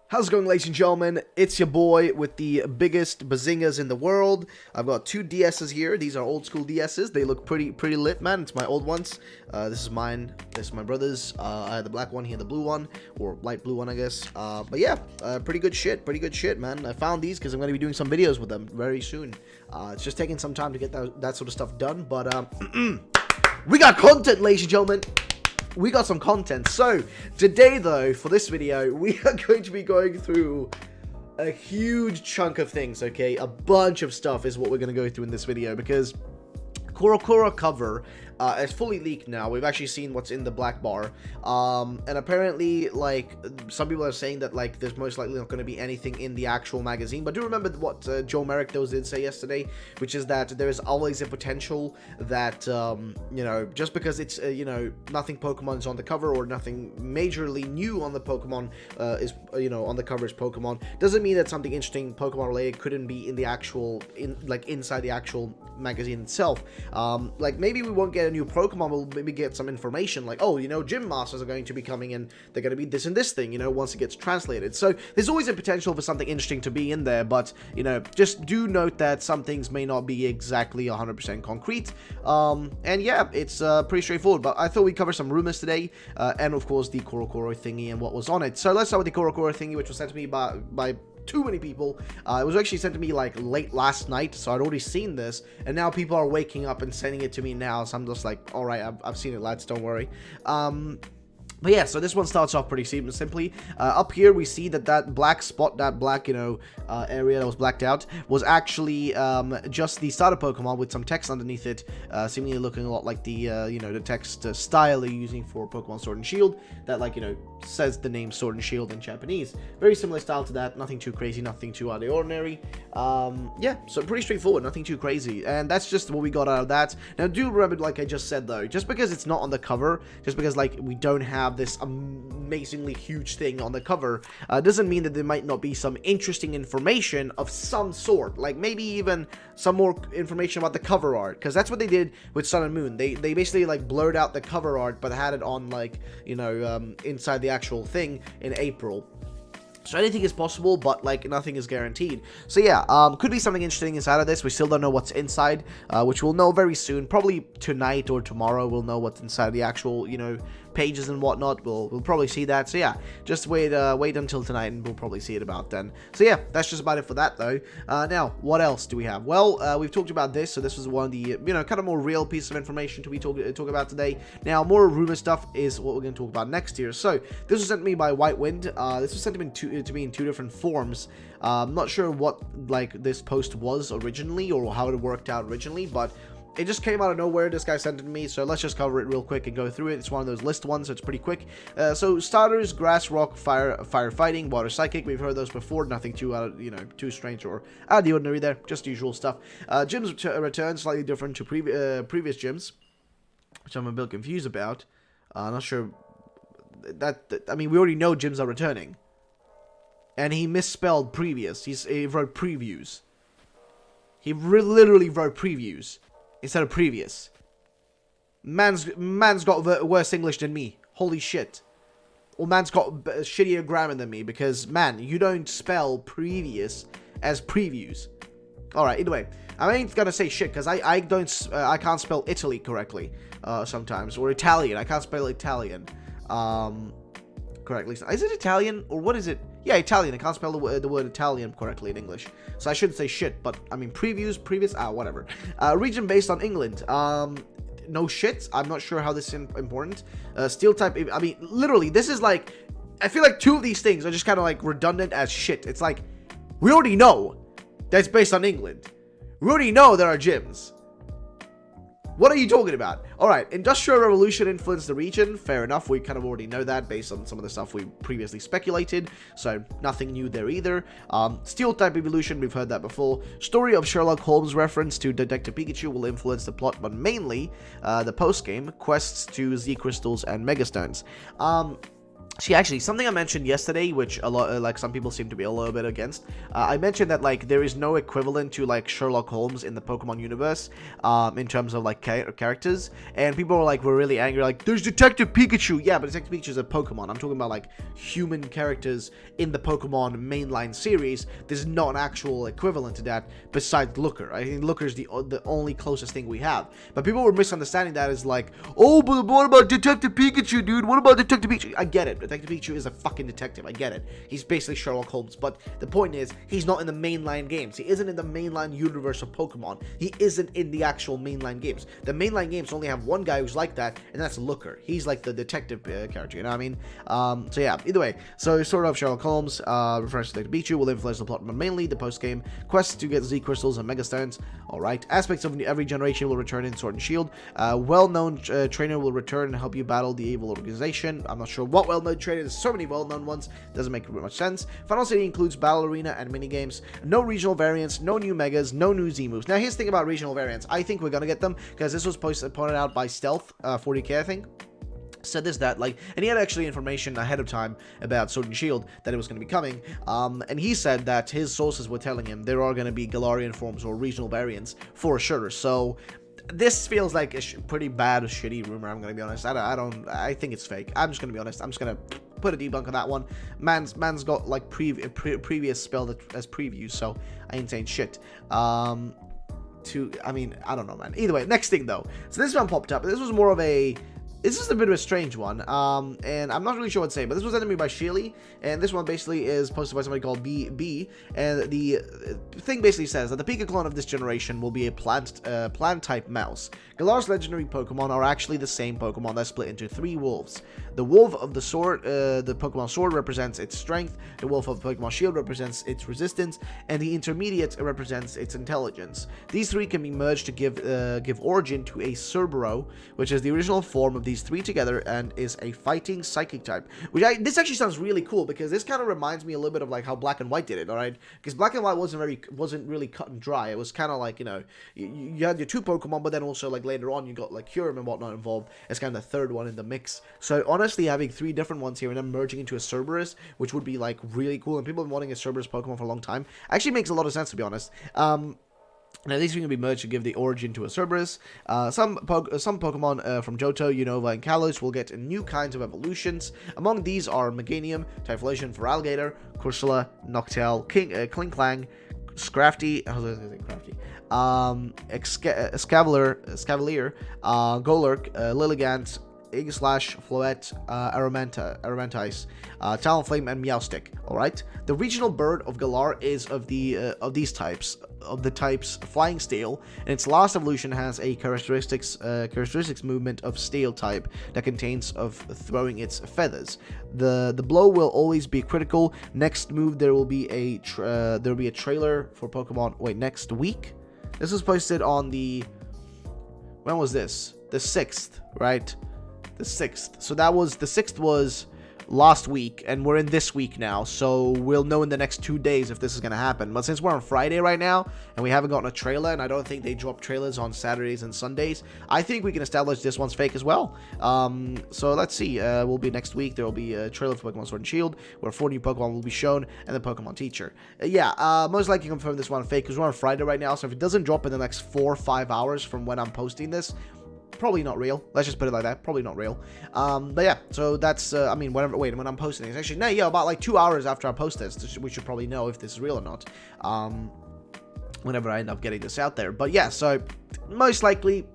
How's it going, ladies and gentlemen? It's your boy with the biggest bazingas in the world. I've got two DSs here. These are old school DSs. They look pretty lit, man. It's my old ones. This is mine. This is my brother's. I had the black one, he had the blue one, or light blue one, I guess. But yeah, pretty good shit, man. I found these because I'm going to be doing some videos with them very soon. It's just taking some time to get that sort of stuff done, but we got content, ladies and gentlemen. We got some content. So today, though, for this video, we are going to be going through a huge chunk of things, okay? A bunch of stuff is what we're going to go through in this video, because Korokoro cover is fully leaked now. We've actually seen what's in the black bar, and apparently, like, some people are saying that, like, there's most likely not going to be anything in the actual magazine. But do remember what Joe Merrick did say yesterday, which is that there is always a potential that you know, just because it's you know, nothing Pokemon's on the cover or nothing majorly new on the Pokemon is you know, on the cover is Pokemon, doesn't mean that something interesting Pokemon related couldn't be in the actual inside the actual magazine itself. Like, maybe we won't get a new Pokemon, we'll maybe get some information like, oh, you know, gym masters are going to be coming in, they're going to be this and this thing, you know, once it gets translated. So there's always a potential for something interesting to be in there, but, you know, just do note that some things may not be exactly 100% concrete. And yeah, it's pretty straightforward, but I thought we'd cover some rumors today, and of course the Korokoro thingy and what was on it. So let's start with the Korokoro thingy, which was sent to me by too many people. It was actually sent to me like late last night, so I'd already seen this, and now people are waking up and sending it to me now, so I'm just like, all right, I've seen it, lads, don't worry. But yeah, so this one starts off pretty simply. Up here, we see that black spot, that black, you know, area that was blacked out, was actually just the starter Pokemon with some text underneath it, seemingly looking a lot like the, you know, the text style they're using for Pokemon Sword and Shield, that, like, you know, says the name Sword and Shield in Japanese. Very similar style to that, nothing too crazy, nothing too out of the ordinary. Yeah, so pretty straightforward, nothing too crazy, and that's just what we got out of that. Now, do remember, like I just said, though, just because it's not on the cover, just because, like, we don't have this amazingly huge thing on the cover, doesn't mean that there might not be some interesting information of some sort, like maybe even some more information about the cover art, because that's what they did with Sun and Moon. They basically, like, blurred out the cover art but had it on, like, you know, inside the actual thing in April. So anything is possible, but, like, nothing is guaranteed. So yeah, could be something interesting inside of this. We still don't know what's inside, which we'll know very soon. Probably tonight or tomorrow we'll know what's inside the actual, you know, pages and whatnot. We'll probably see that. So yeah, just wait until tonight and we'll probably see it about then. So yeah, that's just about it for that, though. Now, what else do we have? Well, we've talked about this, so this was one of the, you know, kind of more real piece of information to be talk about today. Now, more rumor stuff is what we're going to talk about next here. So this was sent to me by White Wind. This was sent to me in two different forms. I'm not sure what, like, this post was originally or how it worked out originally, but it just came out of nowhere. This guy sent it to me, so let's just cover it real quick and go through it. It's one of those list ones, so it's pretty quick. So starters: grass, rock, fire, fighting, water, psychic. We've heard those before. Nothing too too strange or out of the ordinary there. Just usual stuff. Gyms return, slightly different to previous gyms, which I'm a bit confused about. Not sure I mean, we already know gyms are returning, and he misspelled previous. He wrote previews. He literally wrote previews instead of previous. Man's got worse English than me. Holy shit. Or man's got shittier grammar than me, because, man, you don't spell previous as previews. Alright, anyway, I ain't gonna say shit, because I can't spell Italy correctly sometimes, or Italian. I can't spell Italian correctly. Is it Italian, or what is it? Yeah, Italian. I can't spell the word Italian correctly in English, so I shouldn't say shit, but, I mean, previous, whatever. Region based on England. No shit. I'm not sure how this is important. Steel type, I mean, literally, this is like, I feel like two of these things are just kind of, like, redundant as shit. It's like, we already know that it's based on England. We already know there are gyms. What are you talking about? Alright, Industrial Revolution influenced the region. Fair enough, we kind of already know that based on some of the stuff we previously speculated, so nothing new there either. Steel-type evolution, we've heard that before. Story of Sherlock Holmes reference to Detective Pikachu will influence the plot, but mainly the post-game quests to Z Crystals and Megastones. See, actually, something I mentioned yesterday, which a lot, like some people seem to be a little bit against. I mentioned that like there is no equivalent to like Sherlock Holmes in the Pokemon universe, in terms of like characters, and people were like, we're really angry, like there's Detective Pikachu. Yeah, but Detective Pikachu is a Pokemon. I'm talking about like human characters in the Pokemon mainline series. There's not an actual equivalent to that besides Looker. I think Looker is the only closest thing we have. But people were misunderstanding that as like, oh, but what about Detective Pikachu, dude? What about Detective Pikachu? I get it. Detective Pikachu is a fucking detective. I get it. He's basically Sherlock Holmes. But the point is, he's not in the mainline games. He isn't in the mainline universe of Pokemon. He isn't in the actual mainline games. The mainline games only have one guy who's like that, and that's Looker. He's like the detective character, you know what I mean? So yeah, either way. So sort of Sherlock Holmes, refers to Detective Pikachu, will influence the plot, but mainly the post-game quests to get Z crystals and Mega Stones. Alright. Aspects of every generation will return in Sword and Shield. Well-known trainer will return and help you battle the evil organization. I'm not sure what well-known trainer. There's so many well-known ones. Doesn't make much sense. Final City includes Battle Arena and minigames. No regional variants, no new Megas, no new Z moves. Now, here's the thing about regional variants. I think we're gonna get them, because this was pointed out by Stealth, 40k, I think. Said this, that, like, and he had actually information ahead of time about Sword and Shield that it was going to be coming, and he said that his sources were telling him there are going to be Galarian forms or regional variants for sure. So this feels like a pretty bad, shitty rumor. I'm gonna be honest. I think it's fake. I'm just gonna be honest. I'm just gonna put a debunk on that one. Man's got like previous spell that as preview, so I ain't saying shit. I mean, I don't know, man. Either way, next thing though. So this one popped up. This was more of a. This is a bit of a strange one, and I'm not really sure what to say, but this was sent to me by Sheely, and this one basically is posted by somebody called B, and the thing basically says that the Pika clone of this generation will be a plant-type mouse. Galar's legendary Pokemon are actually the same Pokemon that split into 3 wolves. The wolf of the sword, the Pokemon Sword represents its strength, the wolf of Pokemon Shield represents its resistance, and the intermediate represents its intelligence. These 3 can be merged to give origin to a Cerbero, which is the original form of these 3 together and is a fighting psychic type. This actually sounds really cool, because this kind of reminds me a little bit of like how Black and White did it, alright? Because Black and White wasn't really cut and dry. It was kind of like, you know, you had your 2 Pokemon, but then also like later on you got like Kyurem and whatnot involved as kind of the 3rd one in the mix. So honestly, having 3 different ones here and then merging into a Cerberus, which would be like really cool, and people have been wanting a Cerberus Pokemon for a long time, actually makes a lot of sense, to be honest. Now, these 3 can be merged to give the origin to a Cerberus. Some Pokemon from Johto, Unova, and Kalos will get new kinds of evolutions. Among these are Meganium, Typhlosion, Feraligatr, Corsola, Noctowl, Klinklang, Scrafty, Scavalier, Golurk, Lilligant, Aegislash, Floette, Aromantice, Talonflame, and Meowstic. Alright? The regional bird of Galar is of these types. Of the types Flying Steel, and its last evolution has a characteristics movement of Steel type that contains of throwing its feathers. The blow will always be critical. Next move there will be a trailer for Pokemon. Wait, next week? This was posted on the. When was this? The 6th, right? The 6th. So that was the 6th was last week, and we're in this week now, so we'll know in the next 2 days if this is going to happen. But since we're on Friday right now, and we haven't gotten a trailer, and I don't think they drop trailers on Saturdays and Sundays, I think we can establish this one's fake as well. So let's see. Will be next week. There will be a trailer for Pokemon Sword and Shield, where 4 new Pokemon will be shown, and the Pokemon Teacher. Most likely confirm this one fake, because we're on Friday right now, so if it doesn't drop in the next 4 or 5 hours from when I'm posting this, probably not real. Let's just put it like that. Probably not real. But yeah, so that's, I mean, whenever, wait, when I'm posting this, actually, no, yeah, about like 2 hours after I post this, we should probably know if this is real or not, whenever I end up getting this out there. But yeah, so most likely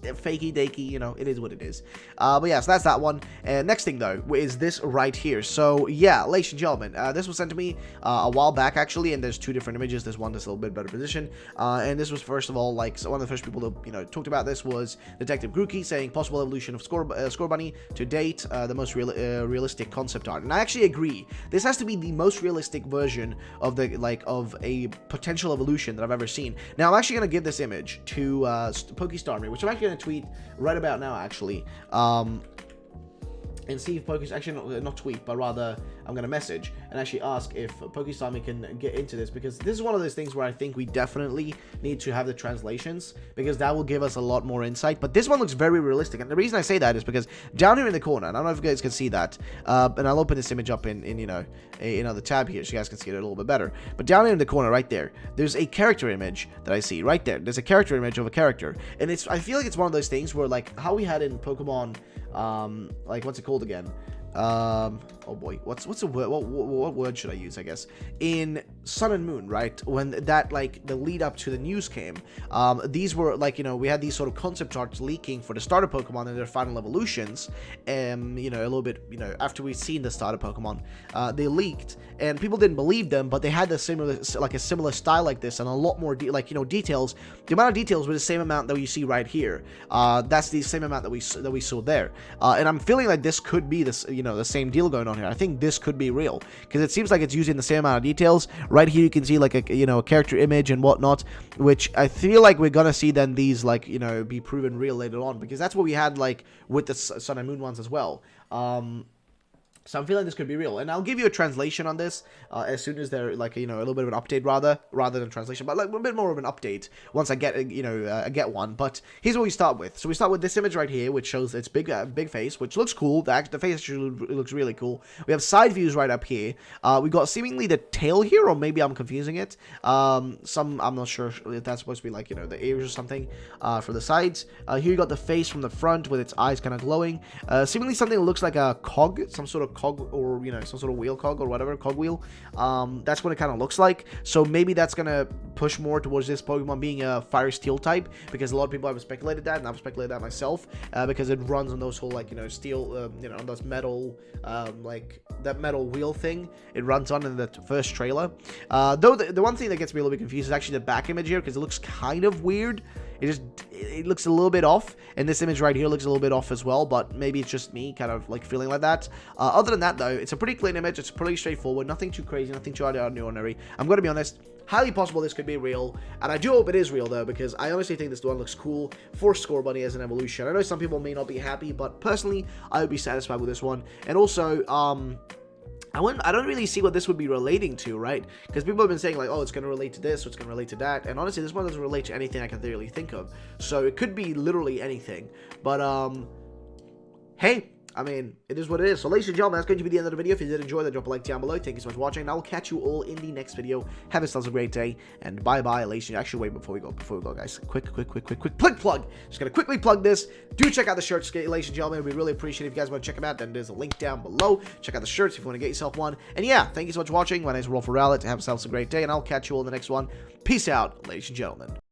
fakey dakey, you know, it is what it is. But yeah, so that's that one. And next thing though is this right here. So yeah, ladies and gentlemen, this was sent to me a while back actually, and there's 2 different images. There's one that's a little bit better position, and this was first of all, like, so one of the first people to, you know, talked about this was Detective Grookey, saying possible evolution of Scorbunny to date, the most realistic concept art. And I actually agree. This has to be the most realistic version of the, like, of a potential evolution that I've ever seen. Now I'm actually gonna give this image to Pokestarmy, which I'm actually gonna tweet right about now, actually. and see if Pokis actually not tweet, but rather I'm gonna message and actually ask if Pokistami can get into this, because this is one of those things where I think we definitely need to have the translations, because that will give us a lot more insight. But this one looks very realistic, and the reason I say that is because down here in the corner, and I don't know if you guys can see that, and I'll open this image up in you know another tab here so you guys can see it a little bit better. But down here in the corner right there, there's a character image that I see right there. There's a character image of a character, and I feel like it's one of those things where, like how we had in Pokemon, like what's it called again? Oh boy, what's the word? What word should I use? I guess in Sun and Moon, right? When that, like, the lead up to the news came, these were like, you know, we had these sort of concept arts leaking for the starter Pokemon and their final evolutions, and you know, a little bit, you know, after we've seen the starter Pokemon, they leaked, and people didn't believe them, but they had a similar style like this, and a lot more details. The amount of details were the same amount that you see right here. That's the same amount that we saw there, and I'm feeling like this could be this, you know, the same deal going on here. I think this could be real, because it seems like it's using the same amount of details. Right here you can see like a character image and whatnot, which I feel like we're gonna see then these, like, you know, be proven real later on, because that's what we had like with the Sun and Moon ones as well. So I'm feeling this could be real, and I'll give you a translation on this as soon as they're, like, you know, a little bit of an update rather than translation, but like a bit more of an update once I get, you know, get one. But here's what we start with. So we start with this image right here, which shows its big face, which looks cool. The face actually looks really cool. We have side views right up here. We got seemingly the tail here, or maybe I'm confusing it. I'm not sure if that's supposed to be, like, you know, the ears or something for the sides. Here you got the face from the front with its eyes kind of glowing. Seemingly something that looks like a cog, some sort of cog, or, you know, some sort of wheel cog or whatever, cog wheel. That's what it kind of looks like. So maybe that's gonna push more towards this Pokemon being a fire steel type, because a lot of people have speculated that, and I've speculated that myself, because it runs on those whole, like, you know, steel, you know, on those metal, like that metal wheel thing it runs on in the first trailer. Though the one thing that gets me a little bit confused is actually the back image here, because it looks kind of weird. It looks a little bit off, and this image right here looks a little bit off as well, but maybe it's just me kind of like feeling like that. Other than that, though, it's a pretty clean image. It's pretty straightforward, nothing too crazy, nothing too out of the ordinary. I'm gonna be honest, highly possible this could be real, and I do hope it is real, though, because I honestly think this one looks cool for Scorbunny as an evolution. I know some people may not be happy, but personally, I would be satisfied with this one. And also, I don't really see what this would be relating to, right? Because people have been saying, like, oh, it's going to relate to this, or it's going to relate to that. And honestly, this one doesn't relate to anything I can really think of. So it could be literally anything. But, hey, I mean, it is what it is. So, ladies and gentlemen, that's going to be the end of the video. If you did enjoy that, drop a like down below. Thank you so much for watching, and I will catch you all in the next video. Have yourselves a great day, and bye-bye, ladies. Actually, wait, before we go, guys. Quick plug. Just going to quickly plug this. Do check out the shirts, ladies and gentlemen. We really appreciate it. If you guys want to check them out, then there's a link down below. Check out the shirts if you want to get yourself one. And yeah, thank you so much for watching. My name is RuffledRowlit. Have yourselves a great day, and I'll catch you all in the next one. Peace out, ladies and gentlemen.